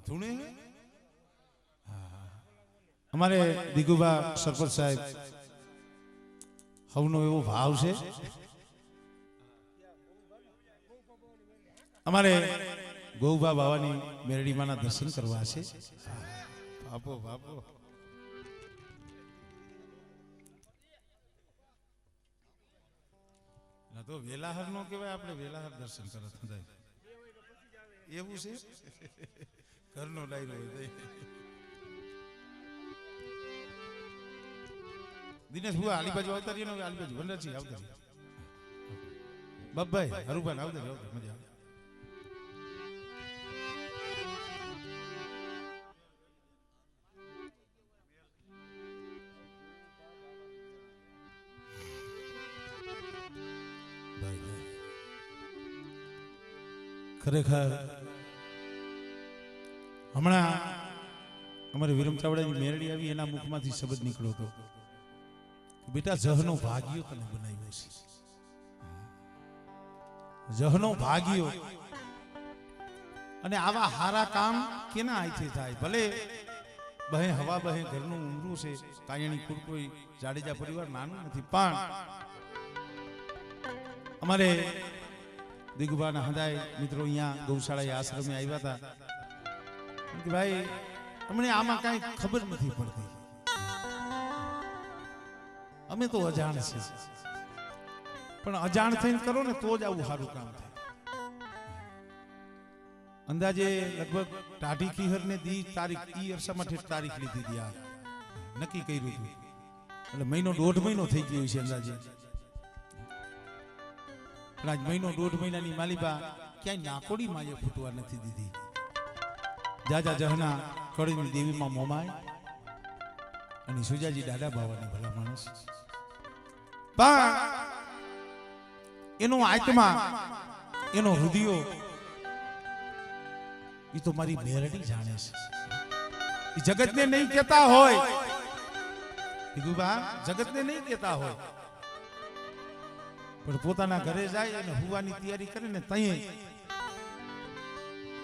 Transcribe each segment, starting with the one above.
ધૂણે અમારે દિગુબા સરપંચ સાહેબ હવનો એવો ભાવ છે અમારે ગૌબા બાવાની મેરડીમાંના દર્શન કરવા છે બાપો બાપો ના તો વેલાહર નો કહેવાય આપણે વેલાહર દર્શન કરત થાય એવું છે ઘરનો ડાયરો હોય દિનેશ ભુવા આલી બાજુ આવતા રહીને આલી બાજુ વનરજી આવતા રહી બબ્બાઈ હરુભાઈ આવતા રહી મજા આવે ખરેખર હમણાં અમારે વિરમ ચાવડાની મેરડી આવી એના મુખમાંથી શબ્દ નીકળ્યો હતો બેટા જહનો ભાગ્યો તને બનાવ્યો છે જહનો ભાગ્યો અને આવા હારા કામ કેના આઈથી થાય ભલે બહે હવા બહે ઘરનું ઉમરું છે કાયણી કુળ કોઈ જાડેજા પરિવાર નાનું નથી પણ અમારે દિગુબાના હદાય મિત્રો અહીંયા ગૌશાળા આશ્રમે આવ્યા હતા કે ભાઈ અમને આમાં કઈ ખબર નથી પડતી અમે તો અજાણ છીએ પણ અજાણ થઈને કરો ને તો જ આવું સારું કામ થાય અંદાજે લગભગ ટાઢી ખીહર ને દી તારીખ ઈ અરસામાં તારીખ લીધી હતી આ નક્કી કર્યું હતું એટલે મહિનો 1.5 મહિનો થઈ ગયો છે અંદાજે આજ મહિનો 1.5 મહિનાની માલિબા ક્યાંય નાકોડી માએ ફૂટવા નથી દીધી જાજા જહના કળીની દેવીમાં મોમાય અને સુજાજી દાદા બાવાની ભલા માણસ પણ એનો આત્મા એનો હૃદયો એ તો મારી મેરડી જાણે છે એ જગતને નહીં કહેતા હોય દિગુબા જગતને નહીં કહેતા હોય પણ પોતાના ઘરે જાય અને હુવાની તૈયારી કરે ને તઈએ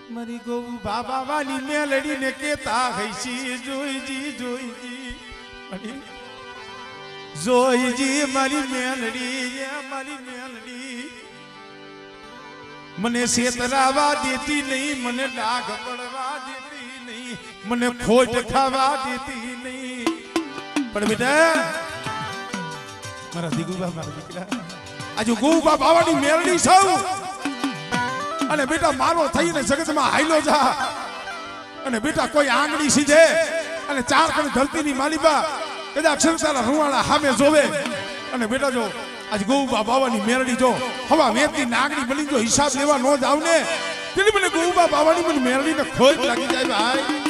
મારી ગૌ બાબા વાલી મેલડી ને કેતા હૈસી જોઈજી જોઈજી મારી મેલડી મને શેતરાવા દેતી નહીં મને ડાઘ પડવા દેતી નહીં મને ખોટ ખાવા દેતી નહીં પણ બેટા મારા દિગુબા મારા દીકરા આજે ગોબા બાવાની મેરડી સૌ અને બેટા મારો થઈને જગતમાં હાઈલો જા અને બેટા કોઈ આંગળી સીધે અને ચાર કણ ધરતીની માલિબા કદાચ અક્ષરતાના રૂવાળા સામે જોવે અને બેટા જો આજ ગોબા બાવાની મેરડી જો હવા વેતી નાગણી બની જો હિસાબ લેવા નો જાવ ને તેની મને ગોબા બાવાની મને મેરડીને ખોટ લાગી જાય ભાઈ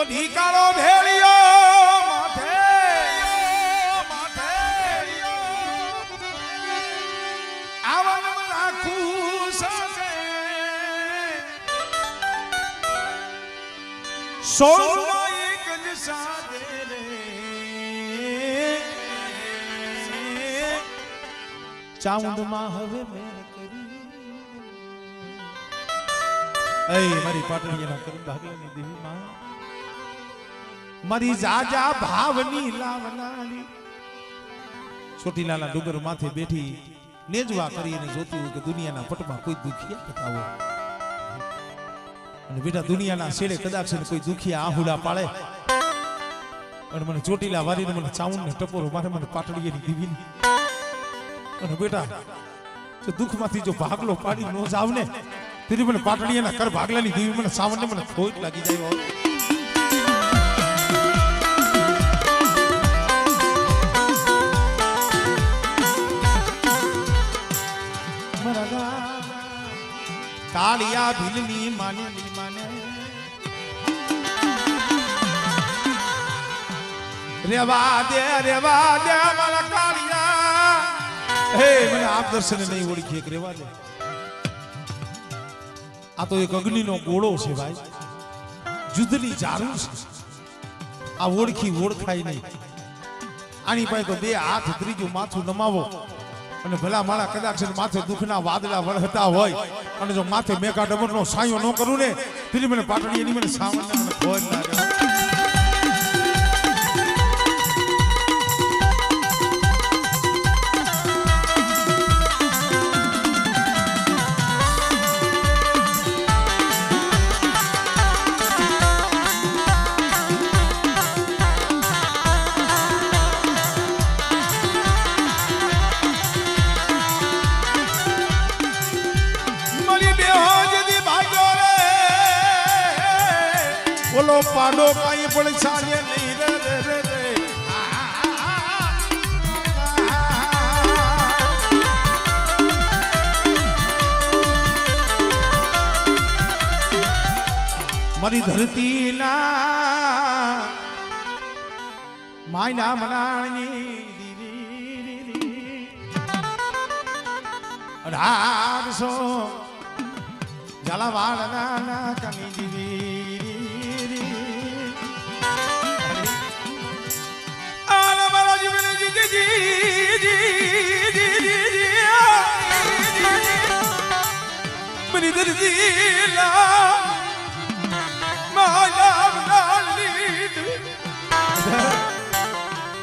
ઢીકારો ભેળિયો માથે આવન રાખું સકે સોનો એક જ સાદે રે ચામુંડમાં હવે મેર કરી એ મારી પાટણિયાના કરું ભાગલાની દેવી માં મારી જાજા ભાવની લાવનારી ચોટીલાના ડુંગર માથે બેઠી નેજવા કરીને જોતી હોય કે દુનિયાના પટમાં કોઈ દુખિયા બતાવો અને બેટા દુનિયાના છેડે કદાચ કોઈ દુખિયા આહુડા પાડે અને મને ચોટીલા વારીને મને ચાઉન ને ટપોરો મારે મને પાટડીએની દીવીની અને બેટા તો દુઃખમાંથી જો ભાગલો પાડી નો જાવ ને તેરી મને પાટડીયાના કર ભાગલાની દેવી મને સાવને મને ખોટ લાગી જાય હો. કાળિયા ભીલની માને રેવા દે મારા કાળિયા. હે મને આપ દર્શન નહીં ઓળખી રેવા દે. આ તો એક અગ્નિનો ગોળો છે ભાઈ, યુદ્ધની જારું છે. આ ઓળખાય નહીં. આની પાસે તો બે હાથ ત્રીજું માથું નમાવો અને ભલા માળા કદાચ માથે દુઃખના વાદળા વળતા હોય અને જો માથે મેઘા ડબરનો સાયો ન કરું ને તેની મને પાટડી એની મને સાવન મને ખોજ લાગે. બોલો પાડો કાઈ પણ ચાલે નહીં રે. મારી ધરતી ના માયના મનાણી દીદી 1800 ઝાલાવાડ ના કમી દીવી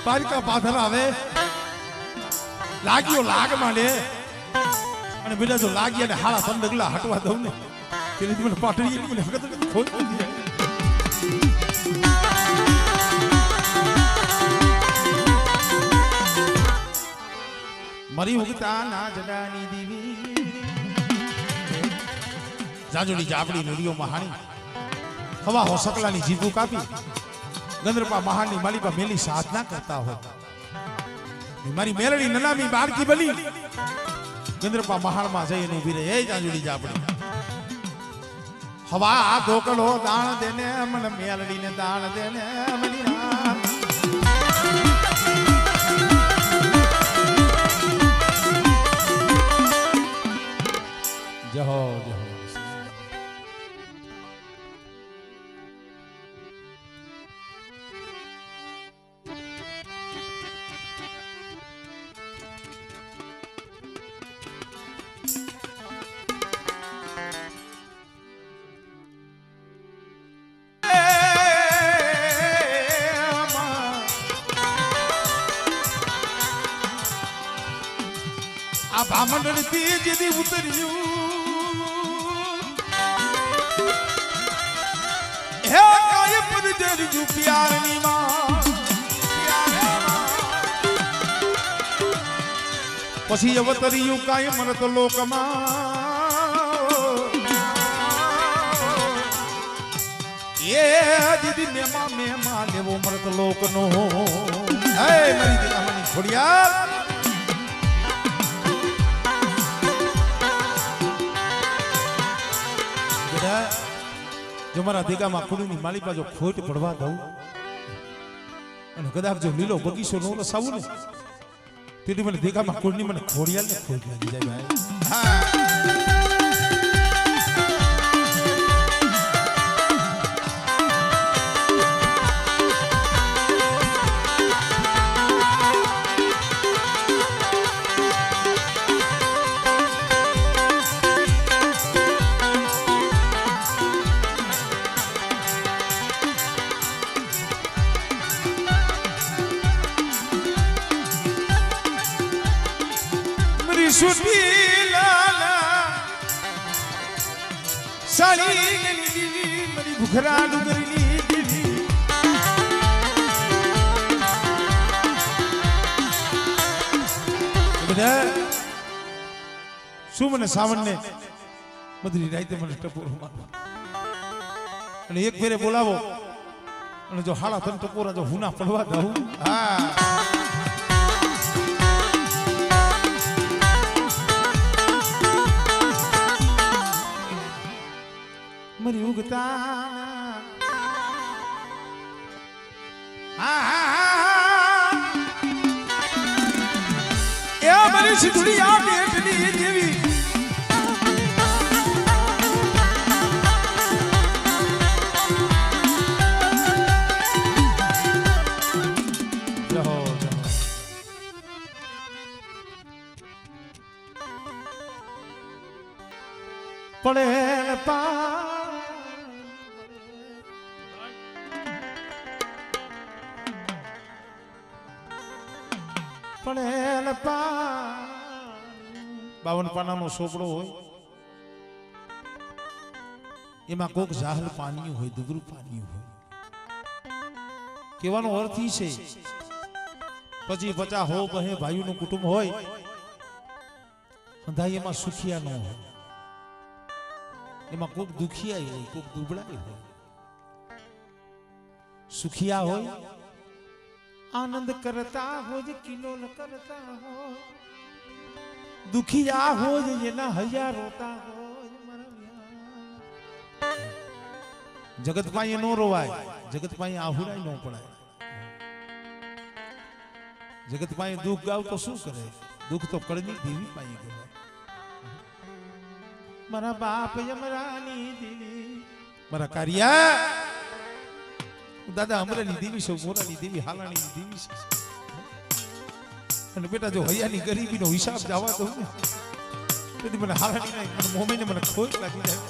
પારિકા પાથર આવે લાગ્યો લાગ માંડે અને બીજા જો લાગ્યા ને હાડા સંડગલા હટવા દઉં ને તેની મને પાટડી મને વખત ખોજ પડી જાય. મરી ઉગતા ના જડાની દીવી જાજોડી જાબડી નુડીઓ મહાણી હવા હો સકલાની જીભું કાપી ગંદરપા મહાની માલિકા મેલી સાધના કરતા હોય. મારી મેલડી નનામી બાળકી બની ગંદરપા મહાણમાં જઈને ઊભી રહે. એ જાજોડી જાબડી હવા આ ધોકડો દાણ દેને મને મેલડીને દાણ દેને મની જહો જહો. આ ભામંડળ થી જેદી ઉતર્યું હે કાય પર જરજુ પ્યારની માં પછી અવતર્યું કાય મરત લોકમાં એ દીદી મેમાં લેવો મરત લોકનો. હે મારી દીકરાની ખોડિયાર જો મારા દેગામાં કુડીની માલિકા જો ખોટ પડવા દઉં અને કદાચ જો લીલો બગીચો નો રસાવું ને તેથી મને દેગામાં કુડની મને ખોડિયાલ ને ખોટ લાગી જાય ભાઈ. સુટી લાલા સાડી ગલી દીવી મારી ભૂખરા ડુંગરની દીવી બધા શું મને સાવનને બધી રાતે મને ટપોરો મારવા અને એક ફેરે બોલાવો અને જો હાડા તન ટપોરા જો હુના પડવા દઉં હા મરી ઉગતા એ મારી સિંધુડી આ બેટની દેવી પડેલ પડેલ 52 પાનાનો સોપડો હોય એમાં કોક જાહલ પાણી હોય દુગરું પાણી હોય કહેવાનો અર્થ ઈ છે પછી 50 હો બહે ભાઈઓનું કુટુંબ હોય અંધાઈ એમાં સુખિયા ન હોય એમાં કોક દુખિયા હોય કોક દુબળાય હોય સુખિયા હોય आनंद करता हो जे किलोल करता हो दुखिया हो जे ना हया रोता हो जगत पाए नो रोवाय जगत पाए आहुराय नो पड़ाय जगत पाए दुख गाव तो शू करे दुख तो कड़नी देवी पाए गवाय मारा बाप यमरानी देवी मारा कारिया दादा अमरानी देवी सो मोरानी देवी हालानी देवी से અને બેટા જો હૈયાની ગરીબીનો હિસાબ જાવા દઉં ને તેથી મને હાલાની નહીં મને મોમીને મને ખોટ લાગી જાય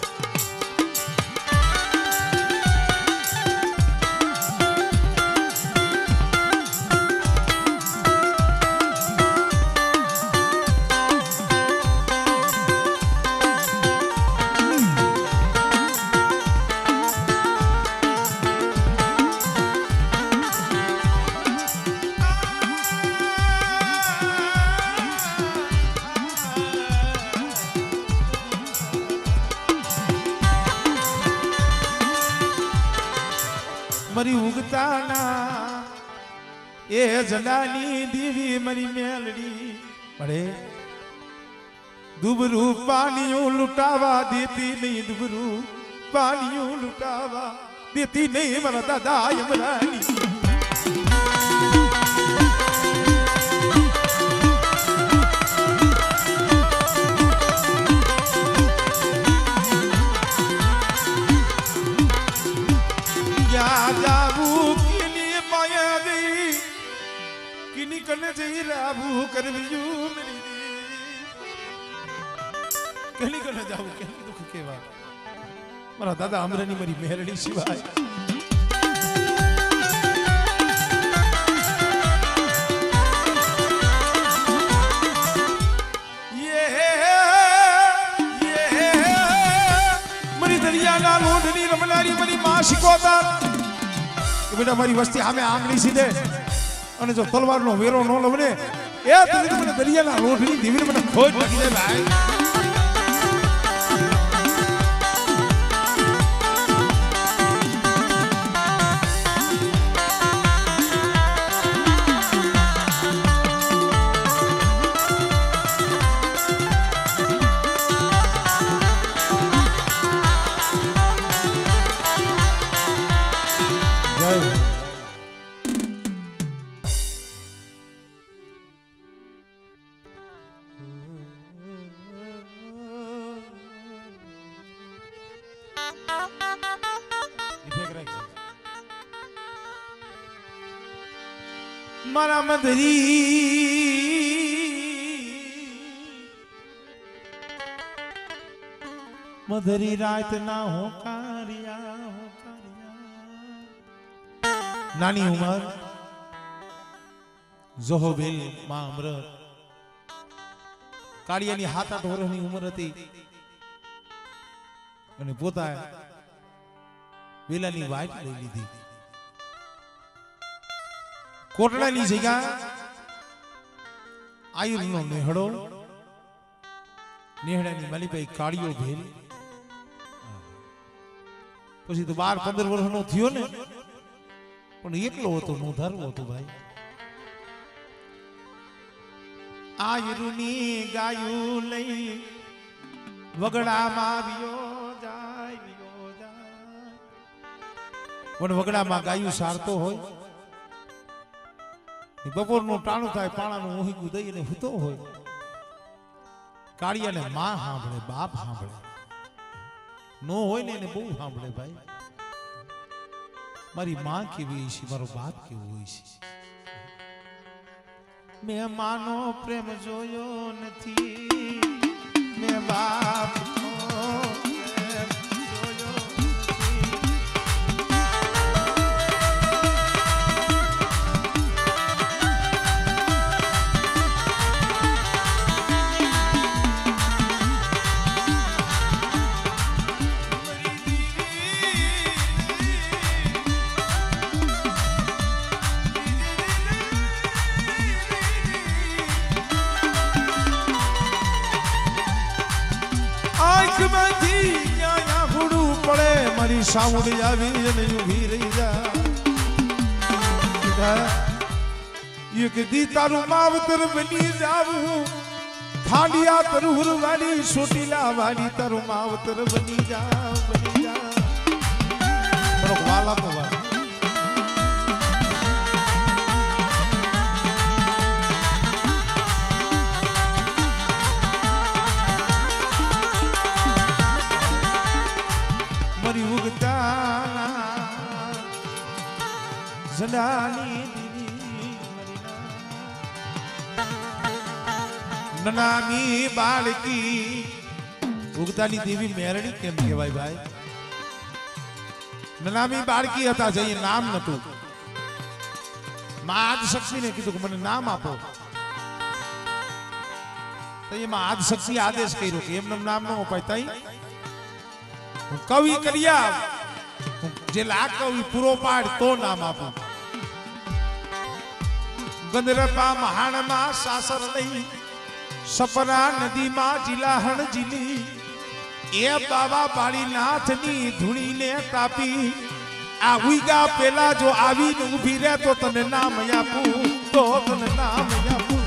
मरी उगताना ए जनानी देवी मरी मेलड़ी बड़े दुबरू पानियों लुटावा देती नहीं दुबरू पानियों लुटावा देती नहीं मरा दादा यमरानी कने जई राबू करवियू मेरी कहनी कने जाऊ कहनी दुख केवा मारा दादा अमरानी मरी मेहरणी सिवाय ये मरी दरियाना लोंढनी रमनारी मरी मां शिकोता कि बेटा मारी वस्ती हमें आंगली सीधे અને જો તલવારનો વેરો ન લવને એ તો મને દરિયાના લોઢની દીવીને મને ખોટ લાગી જાય ભાઈ मारा मधरी रात ना हो कारिया नानी उमर जोहोबेल मां अमरत कारियानी 7-8 વર્ષની ઉંમર હતી અને પોતા વેલાની વાટ લઈ લીધી કોટડાની જગ્યા આયુર્નો નેહડો નેહડાની માલીભાઈ કાળીઓ ભેલ પછી તો 12-15 વર્ષનો થયો ને પણ એકલો હતો નો ધરવો હતો ભાઈ આયરુની ગાયું લઈ વગડામાં વિયો જાય પણ વગડામાં ગાયું સારતો હોય બપોરનું ટાણું થાય પાણાનું મોહીકું દઈને હૂતો હોય કાળિયાને માં સાંભળે બાપ સાંભળે નો હોય ને એને બહુ સાંભળે ભાઈ મારી માં કેવી છે મારો બાપ કેવો હોય છે મેં માનો પ્રેમ જોયો નથી મેં બાપ મારી સાઉડી આવી અને ઊભી રહી જા એક દી તારું માવતર બની જાવું ખાંડિયા તરુર વાળી સોટીલા વાળી તારું માવતર બની જા બરો વાલા તો વા નનામી બાળકી ઉગતાની દેવી મેરણી કેમ કહેવાય ભાઈ નનામી બાળકી હતા જઈએ નામ નતું માં આદશક્તિને કીધું કે મને નામ આપો તો એમાં આદશક્તિ આદેશ કર્યો કે એમને નામ ન અપાય તઈ કવિ કર્યા જે લાગ કવિ પૂરો પાડ તો નામ આપો ગંદરપા મહાણમાં સાસર લઈ સપરા નદીમાં જીલાહણ જીલી એ બાબા બાળીનાથની ધૂણીને તાપી આ ઉઈગા પેલા જો આવીને ઊભી રહે તો તને નામ આપું તો તને નામ આપું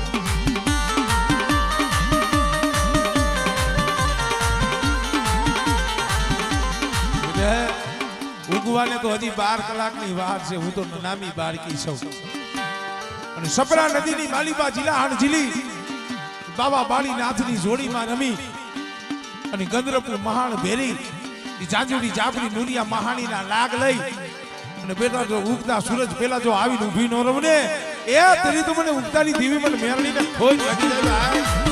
ઉગવાને તો હજી 12 કલાકની વાર છે હું તો નામી બાળકી છું અને સપરા નદીની માલીબા જીલાહણ જીલી બાબા બાળીનાથની જોડીમાં રમી અને ગંદરપુર મહાણ ભેરી જાંજુડી જાપડી નુરિયા મહાણીના લાગ લઈ અને બેટા જો ઉગતા સૂરજ પેલા જો આવીને ઊભી ન રમને એ તરી તો મને ઉગતાની દેવી મને મેરણીને ખોઈ લાગી જાય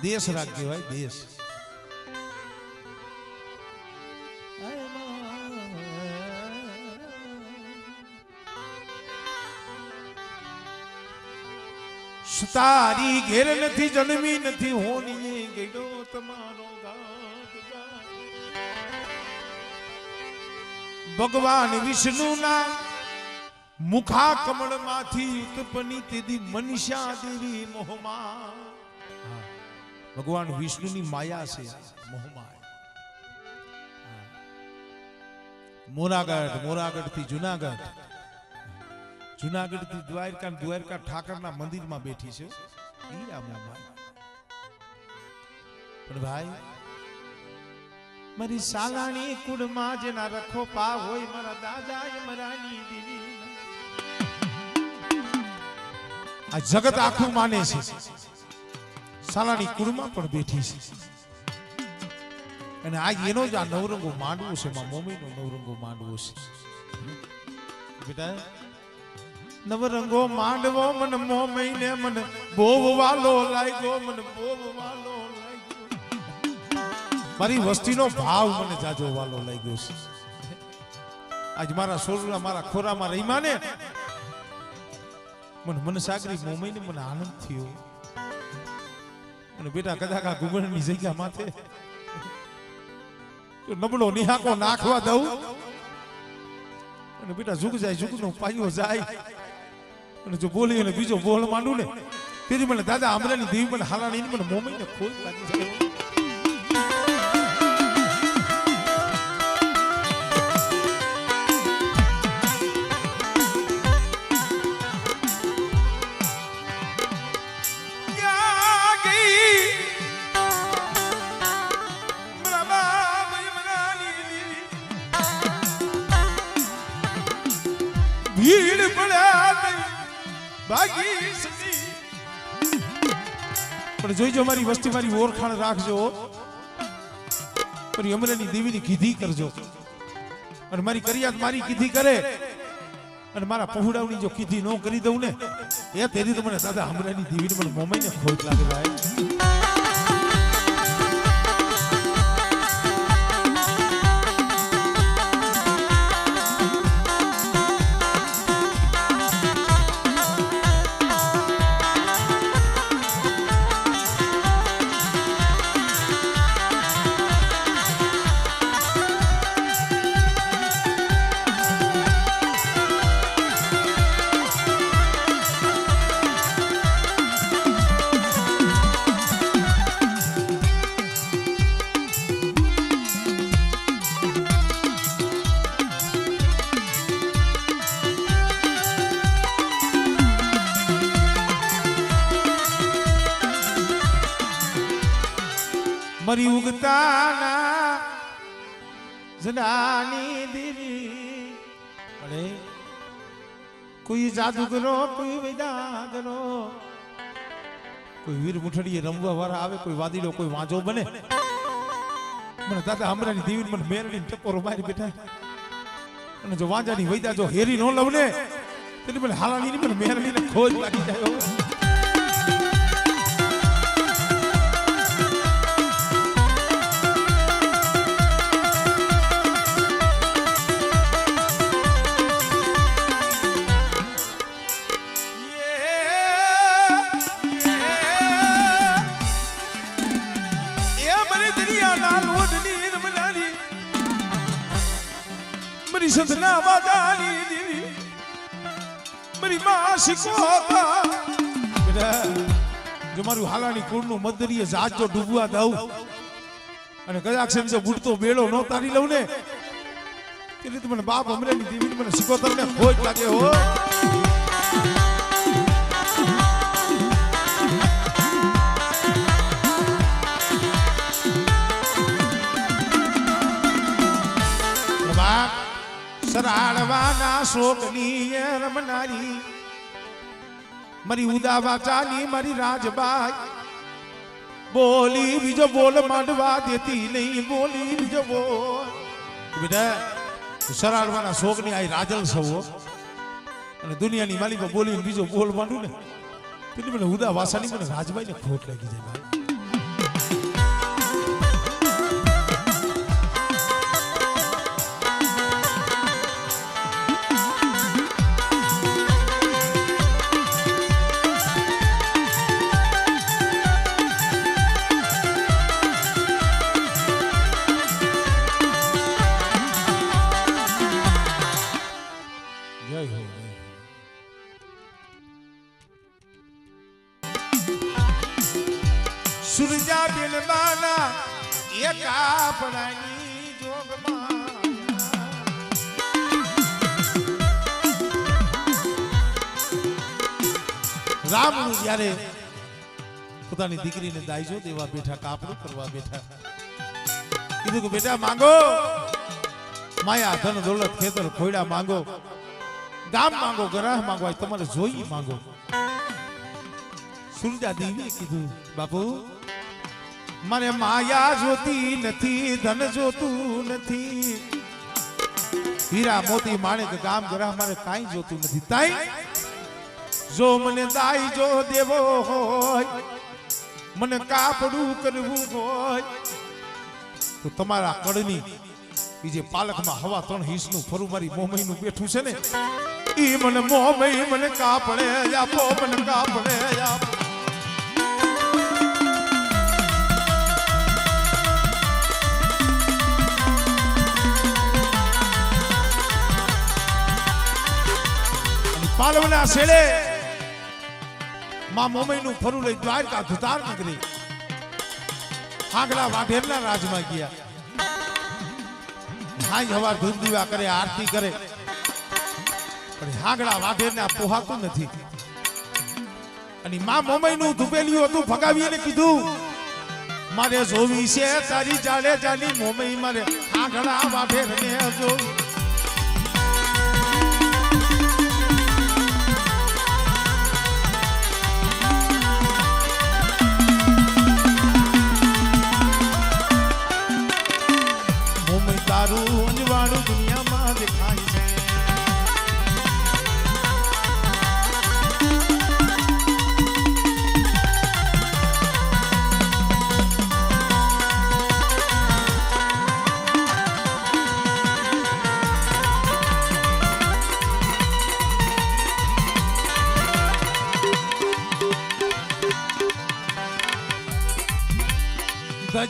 દેશ રાગ કહેવાય દેશ તારી ઘેર નથી જન્મી નથી હોની ગેડો તમારો ભગવાન વિષ્ણુના મુખા કમળમાંથી ઉત્પન્ની તેદી મનીષા દેવી મોહમાં ભગવાન વિષ્ણુની માયા છે મોહમાય મોરાગઢ થી જુનાગઢ થી દ્વારકા ઠાકરના મંદિરમાં બેઠી છે પણ ભાઈ મારી સાલાણી કુળમાં જેના રખો પા હોય મારા દાદા મરાની દેવી આ જગત આખું માને છે સાલાની કુળમાં પણ બેઠી છે અને આ એનો જ આ નવરંગો માંડવો છે માં મમ્મીનો નવરંગો માંડવો છે બેટા નવરંગો માંડવો મને મો મહિને મને બોવ વાલો લાગ્યો મને બોવ વાલો લાગ્યો મારી વસ્તીનો ભાવ મને જાજો વાલો લાગ્યો છે આજ મારા સોરલા મારા ખોરામાં રહીમાં ને મને મન સાગરી મો મહિને મને આનંદ થયો અને બેટા કદાચ આ ગુગળની જગ્યા માથે જો નબળો નિહાકો નાખવા દઉં અને બેટા ઝુક જાય ઝુકનો પાયો જાય અને જો બોલી અને બીજો બોલ માંડું ને તેથી મને દાદા આમરાની દેવી મને હાલાણી મને મોમઈને ખોટ લાગી જાય ભીડ પડ્યા ભાગી પણ જોઈજો મારી વસ્તી મારી ઓળખાણ રાખજો પણ અમરેની દેવીની કીધી કરજો અને મારી કરિયાત મારી કીધી કરે અને મારા પહોળાવની જો કીધી ન કરી દઉં ને એ તેરી તો મને દાદા અમરેની દેવીને મને મોમાઈને ખોટ લાગે ભાઈ मरी उगताना जनानी देवी अरे कोई जादूगरो कोई विदागरो कोई वीर मुठड़ी रमवा वाला आवे कोई वादीलो कोई वांजो बने મને દાદા હમરાની દેવી મને મેરડી ટકોરો મારી બેઠા અને જો વાંજાની વૈદા જો હેરી નો લવને તેની મને હાલાની મને મેરડીને ખોજ લાગી જાય संतना बाजानी देवी मेरी मां शिकोता बेटा जो मारू हालानी कुळનું મદરીએ જાજ જો ડૂબવા દઉં અને કદાચ સમજો બુડતો બેડો નો તારી લઉં ને એટલે તો મને બાપ અમરેની દેવી મને શિકોતર ને ખોજ લાગે હો સરાળવાના શોકની રમનારી મારી ઉદાવા ચાલી મારી રાજબાઈ બોલી બીજો બોલ માંડવા દેતી નહીં બોલી બીજો બોલ બેટા સરાળવાના શોકની આ રાજલ સવો અને દુનિયાની માલિકા બોલી બીજો બોલ માંડું ને એટલે મને ઉદા વાસાની મને રાજબાઈ ને ખોટ લાગી જાય ભાઈ સુરજા બેન બાના એકા પડાની જોગમાં રામનું જ્યારે પોતાની દીકરીને દાઈજો દેવા બેઠા કાપડું કરવા બેઠા કીધું કે બેટા માંગો માયા ધન દોલત ખેતર ખોયડા માંગો ગામ માંગો ગરાહ માંગો તમારે જોઈ માંગો સુરજા દેવીએ કીધું બાપુ મને માયા જોતી નથી ધન જોતું નથી હીરા મોતી માણેક ગામ ગરાહ મારે કાંઈ જોતું નથી તાઈ જો મને દાઈ જો દેવો હોય, મને કાપડું કરવું હોય, તો તમારા કડની એ જે પાલકમાં હવા 3 હિસનું ફરું મારી મોમઈનું બેઠું છે ને, ઈ મને મોમઈ મને કાપડે આપો, મને કાપડે આપો. પાલવના શેડે માં મોમઈનું ફરું લઈ દ્વારકા ધુતાર નગરી હાગલા વાઢેરના રાજમાં ગયા. હાઈ હવાર ધૂપ દીવા કરે, આરતી કરે, પણ હાગલા વાઢેરના પોહાતું નથી. અને માં મોમઈનું ધૂપેલિયું હતું, ભગાવીને કીધું મારે જોવી છે તારી જાડે જાની મોમઈ, મારે હાગલા વાઢેરને જોવી. તારું અંજવાળું દુનિયામાં દેખાય છે.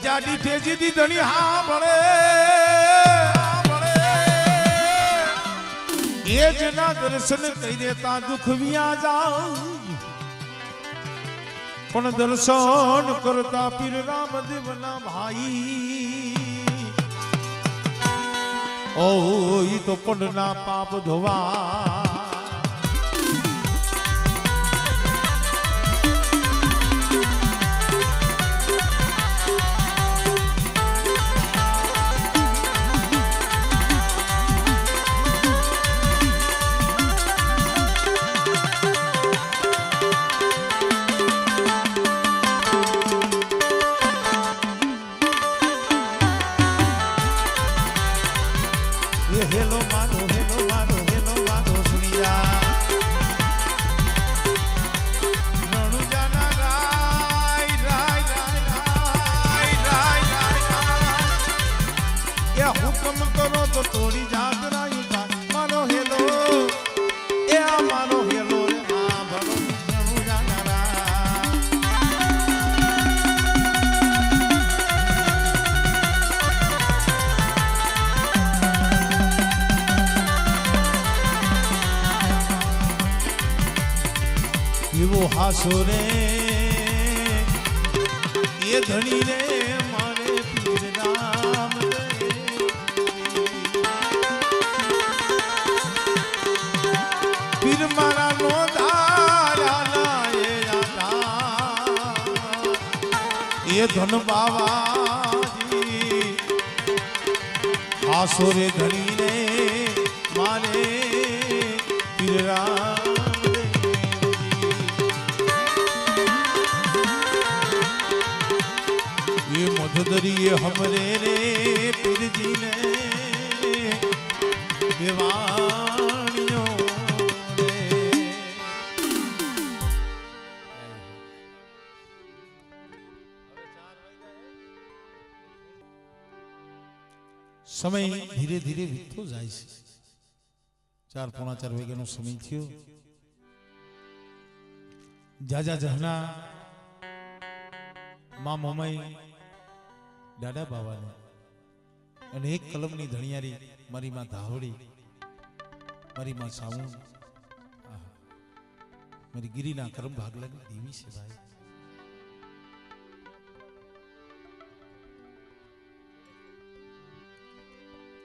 ગજાડી ઠેજી દી ધણી હા ભળે, એ જેના દર્શન કરી દેતા દુઃખ વિયા જાય, પણ દર્શન કરતા પીર રામદેવના ભાઈ, ઓ ઈ તો પંડના પાપ ધોવા. હેલો માનો, હેલો માનો, હેલો માનો સુનિયા રણુજાના રાય રાય રાય રાય રાય, એ હુકમ કરો તો તોડી જાત રાય. માનો હેલો, એ આ માનો હેલો રે આ ભલો રણુજાના રાય. એવો હાસો રે એ ધણી રે મારે પીર રામ રે, પીર મારા નો ધારા એ ધન બાવાજી. હાસો રે ધણી રે મારે પીર રામ. મધદરીએ હમરે રે પીરજીને દેવાણ્યો રે. સમય ધીરે ધીરે વીતતો જાય છે. 4 પોણા 4 વાગ્યાનો સમય થયો. જાજા જહના માં મોમઈ દાદા બાવાને અને એક કલમની ધણિયારી મારી માં ધાવડી, મારી માં સાવણ, મારી ગિરીના કરમ ભાગલાની દેવી છે ભાઈ.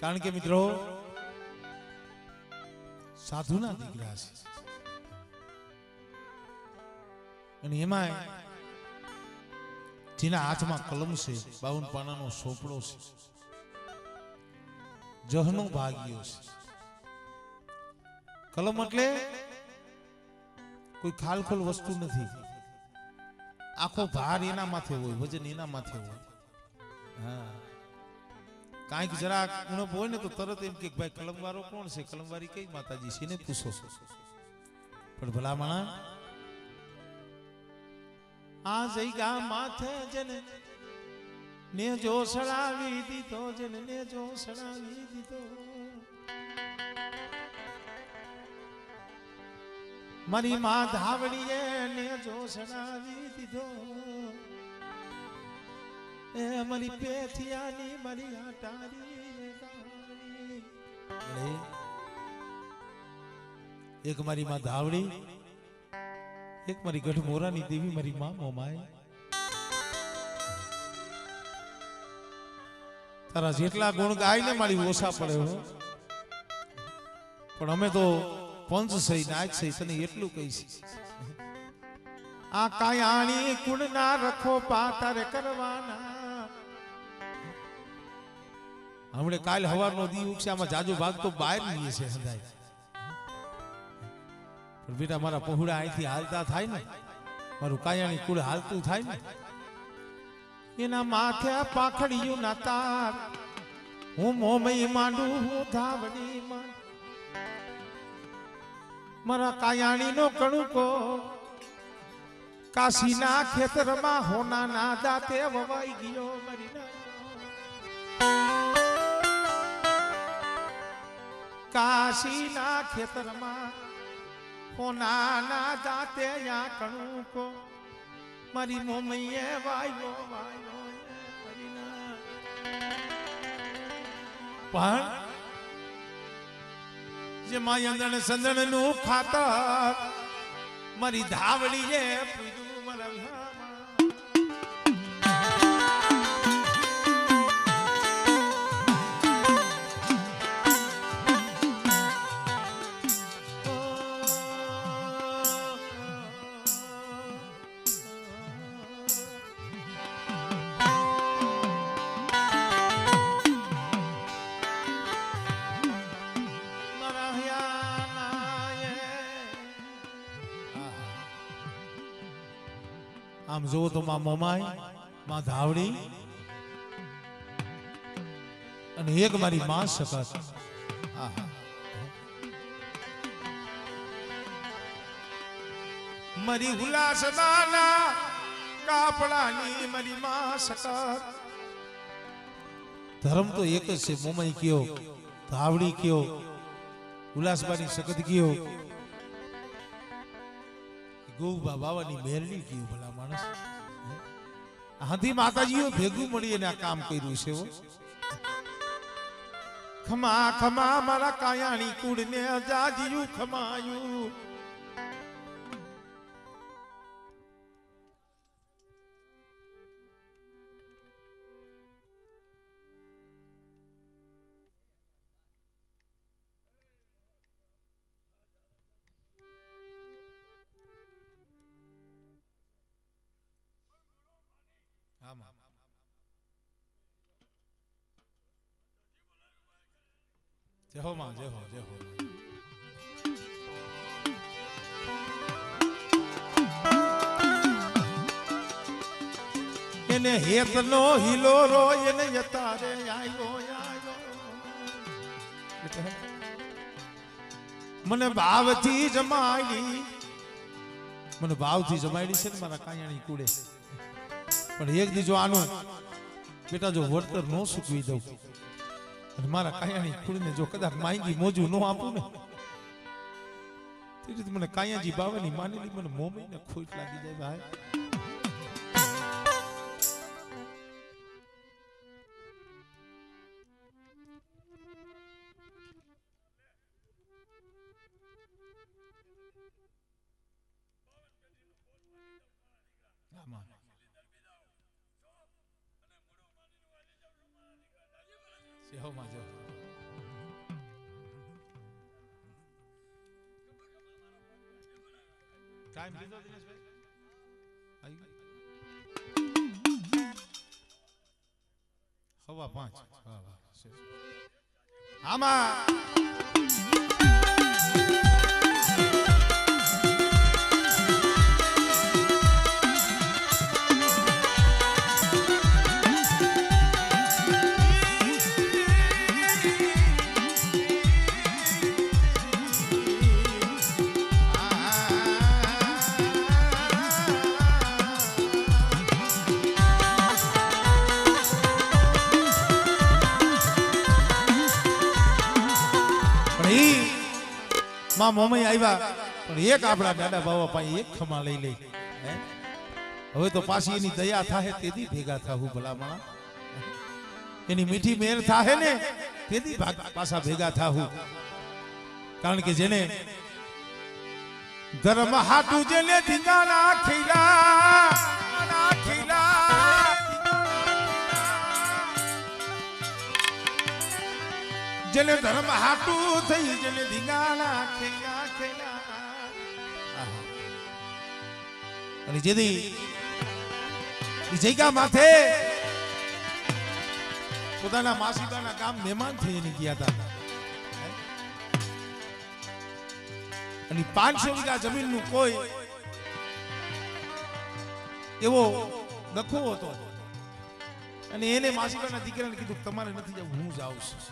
કારણ કે મિત્રો સાધુના દીકરા છે અને એમાં જેના હાથમાં કલમ છે, 52 પાનાનો સોપડો છે, જહનો ભાગ્યો છે. કલમ એટલે કોઈ ખાલખોલ વસ્તુ નથી, આખો ભાર એના માથે હોય, વજન એના માથે હોય. હા, કાંઈક જરાક ઉણપ હોય ને તો તરત એમ કે ભાઈ કલમવાળો કોણ છે, કલમવાળી કઈ માતાજી છે ને પૂછો. પણ ભલા માણા આ જઈગા માથે જને ને જો સડાવી દીધો જને ને જો સડાવી દીધો મારી માં ધાવડીએ ને જો સડાવી દીધો એ મારી પેથિયાની મારી આટારી એક મારી માં ધાવડી એક મારી ગઢ મોરાની દેવી મારી માં મોમાય તારા જેટલા ગુણ ગાય ને મારી ઓછા પડે હો પણ અમે તો પંચ સહી નાચ સહી તને એટલું કહીશ આ કાયાણી કુણ ના રખો પાતારે કરવાના હમણે કાલ હવારનો દી ઉગશે આમાં જાજો ભાગ તો બહાર નીએ છે હંધાય પણ બેટા મારા પહોળા અહીંથી હાલતા થાય ને મારું કાયાણી કુળ હાલતું થાય ને એના માથે પાખડિયું ના તાર હું મોમઈ માંડું હું ધાવડી માંડ મારા કાયાણી નો કણુકો કાશીના ખેતરમાં હોના ના દાતે વવાઈ ગયો મરી કાશીના ખેતરમાં હોના ના દાતે યા કણુકો મારી મોમઈએ વાયો વાયો પણ જે માયંદન સંદન નું ખાતર મારી ધાવડીએ પીધું મારા વિહામાં આમ જો તો માં મોમાય માં ધાવડી અને એક મારી માં સકત મારી હુલાસના કાપડાની મારી માં સકત ધર્મ તો એક જ છે મોમાઈ કયો ધાવડી કયો હુલાસબાની સકત કયો ગોબા બાવાની મેરડી કયું ભલા માણસ હાથી માતાજીઓ ભેગું મળી અને આ કામ કર્યું છે ખમા ખમા મારા કાયાણી કુળને જાજીયું ખમાયું જય હો માં જય હો જય હો એને હેતનો હિલોરો એને યતારે આયો મને ભાવથી જમાડી છે ને મારા કાયાણી કુડે પણ એક દી જો આનું બેટા જો વળતર નો સૂકવી દઉં અને મારા કાયાણી કુડને જો કદાચ માંગી મોજું નો આપું ને તે મને કાયાજી બાવાની માનેલી મને મોમઈને ખોટ લાગી જાય ભાઈ જય માં જય ટાઈમ લીધો દિનેશભાઈ આવી 5:15 આમાં માં મોમઈ આવ્યા પણ એક આપણા દાદા બાવા પાસે એક ખમા લઈ લઈ હે હવે તો પાછી એની દયા થાહે તેથી ભેગા થાવું ભલામણા એની મીઠી મેર થાહે ને તેથી પાછા ભેગા થાવું કારણ કે જેને ધર્મ હાટુ જેને ધીંગાણા ખીલા જેને ધર્મ હાટુ થઈ જેને ધીંગાણા ખેલા અને જેદી જગ્યા માથે પોતાના માસીબાના ગામ મહેમાન થઈને ગયા હતા અને 500 વીઘા જમીનનું કોઈ એવો દખો હતો અને એને માસીબાના દીકરાને કીધું તમારે નથી જવું હું જાઉં છું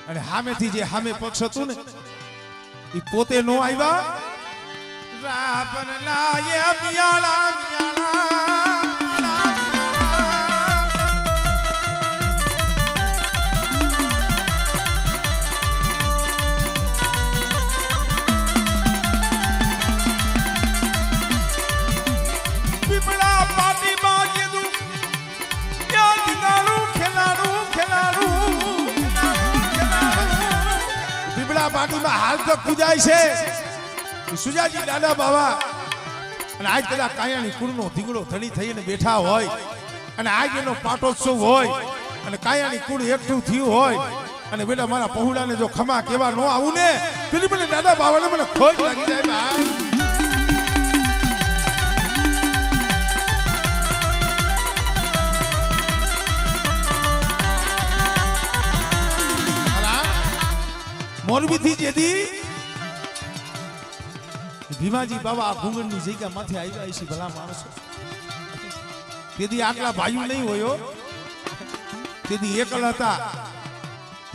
અને સામેથી જે સામે પક્ષ હતું ને એ પોતે નો આવ્યા રાપન લાયે મિયાળા પાટીમાં હાલ તો પૂજાય છે સુજાજી દાદા બાવા અને આજ કદાચ કાયાની કુળનો ધીંગડો ધણી થઈને બેઠા હોય અને આજ એનો પાટોત્સવ હોય અને કાયાની કુળ એકઠું થયું હોય અને બેટા મારા પહોળાને જો ખમા કેવા ન આવું ને પેલી મને દાદા બાવાને મને ખોટ લાગી જાય ભાઈ મોરબીથી જેથી ભીમાજી બાબા આ ભૂંગળની જગ્યા માથે આવ્યા છે ભલા માણસો તેથી આટલા ભાઈઓ નહીં હોય તેથી એકલ હતા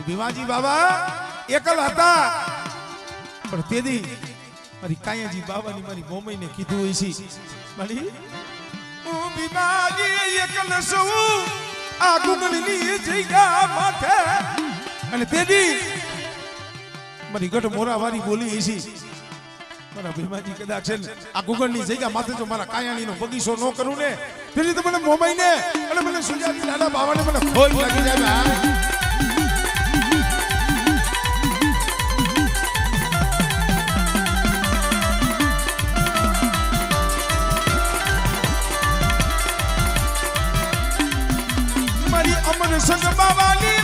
ભીમાજી બાબા એકલ હતા પણ તેથી મારી કાયાજી બાબાની મારી મોમઈને કીધું હોય છે મારી હું ભીમાજી એકલ છું આ ભૂંગળની જગ્યા માથે અને તેથી મારી ગઢ મોરાવારી બોલી છે મારા ભીમાજી કદાચ છે ને આ ગુગળની જગ્યા માથે જો મારા કાયાણીનો બગીચો ન કરું ને તેથી તો મને મોબાઈને અને મને સુજાતી દાદા બાવાને મને ખોઈ લાગી જાય મારી અમર સંગ બાવાની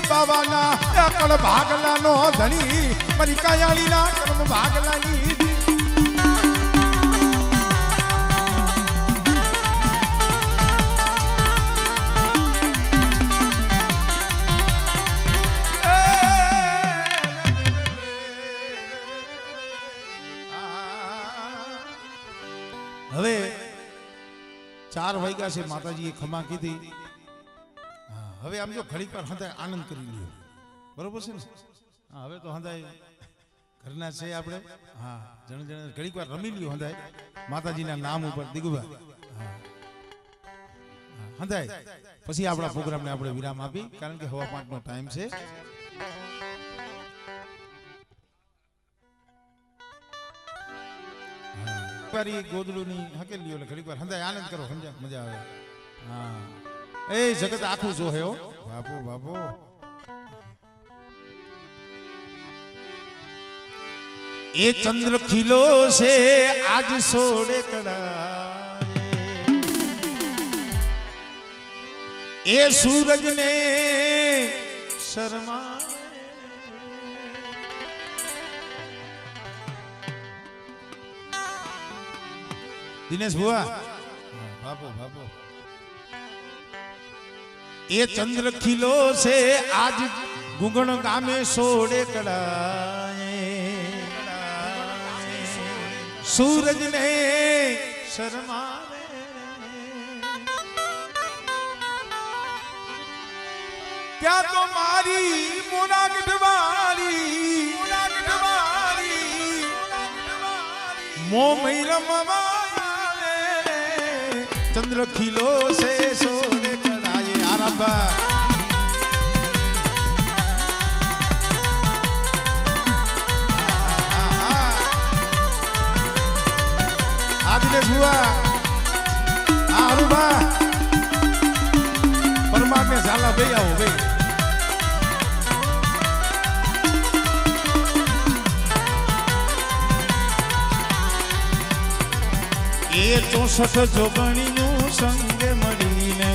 બાવાના કળ ભાગલાનો ધણી મારી કાયાળીના કર્મ ભાગલાની હવે 4 વાગ્યા છે માતાજીએ ખમા કીધી હવે આમ જો ઘડીક વાર હંધાય આનંદ કરી લ્યો બરોબર છે ને હા હવે તો હંધાય ઘરના છે આપણે હા જણ ઘડીક વાર રમી લ્યો હંધાય માતાજીના નામ ઉપર દિગુભા હા હંધાય પછી આપણા પ્રોગ્રામને આપણે વિરામ આપી કારણ કે 5:15 નો ટાઈમ છે પારી ગોદડુની હકેલ લ્યો ઘડીક વાર હંધાય આનંદ કરો સમજા મજા આવે હા એ જગત આખું જો હે બાપો બાપો એ ચંદ્ર ખીલો છે આજ સોડે કડા એ સૂરજ ને શર્મા દિનેશ ભુવા બાપો બાપો એ ચંદ્ર ખીલો છે આજ ગુગણ ગામે સોડે કડાએ સૂરજ ને શર્માવે ત્યાં તો મારી મોના ગઢવાળી મોમઈ રમવાને ચંદ્ર ખીલો છે સોને કળાએ આરંભ આદિલેશ હુઆ આરુબા પરમાત્મે ઝાલા બે આવો બે એ 64 જોગણીનું સંગે મળીને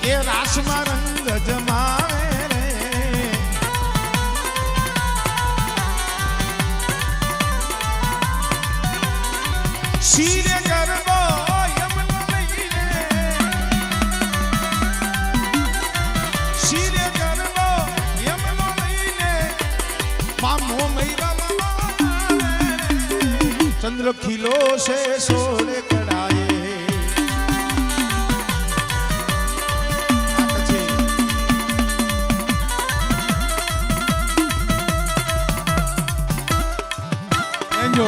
એ રાસમાં રંગ જમાવે રે શિરે ગરબો યમનો લઈને શિરે ગરબો યમનો લઈને મામો મૈરા ચંદ્ર ખીલો છે સોળે કડાએ એન્જો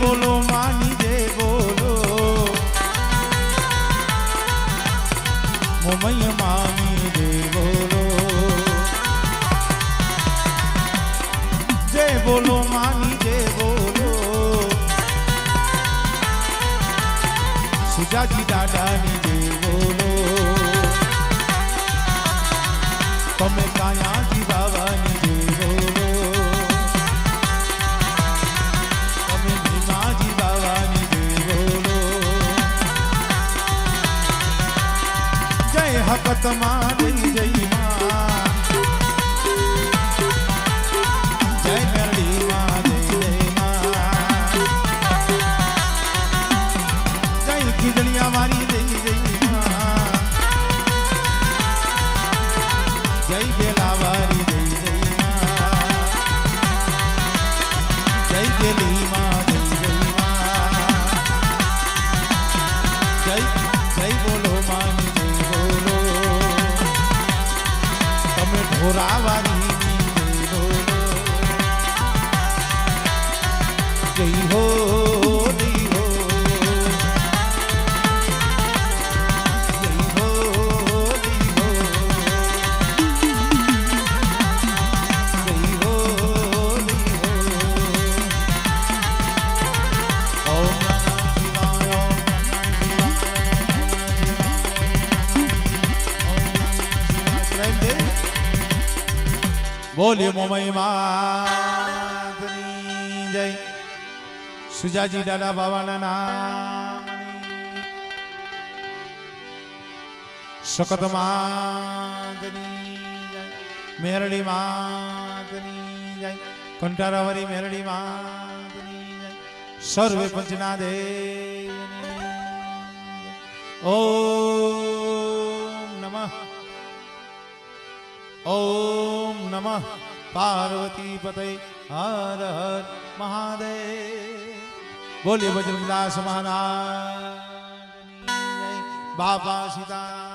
બોલો માની દે બોલો મોમૈયા માની દે બોલો જય બોલો માની દે બોલો સુજાજી દાદાની દે બોલો તમે કાયાજી બાવાની દે બોલો હકત માં જય જય માં જય મેરડી માં જય જય માં જય ખીજડીયા મારી જય જય માં જય બેલાવારી જય જય માં જય બેલી માં જય જય માં જય જય બોલો માની ઢોરાવારી જય હો બોલીએ મોમઈ માતની જય સુજાજી દાદા બાવાના નામ સકત માતની જય મેરડી માતની જય કંટારાવારી મેરડી માતની જય સર્વે પંચના દેવની ઓમ નમઃ ઓમ નમઃ પાર્વતી પતય હર હર મહાદેવ બોલીએ બજરંગદાસ મહારાજ બાબા સીતા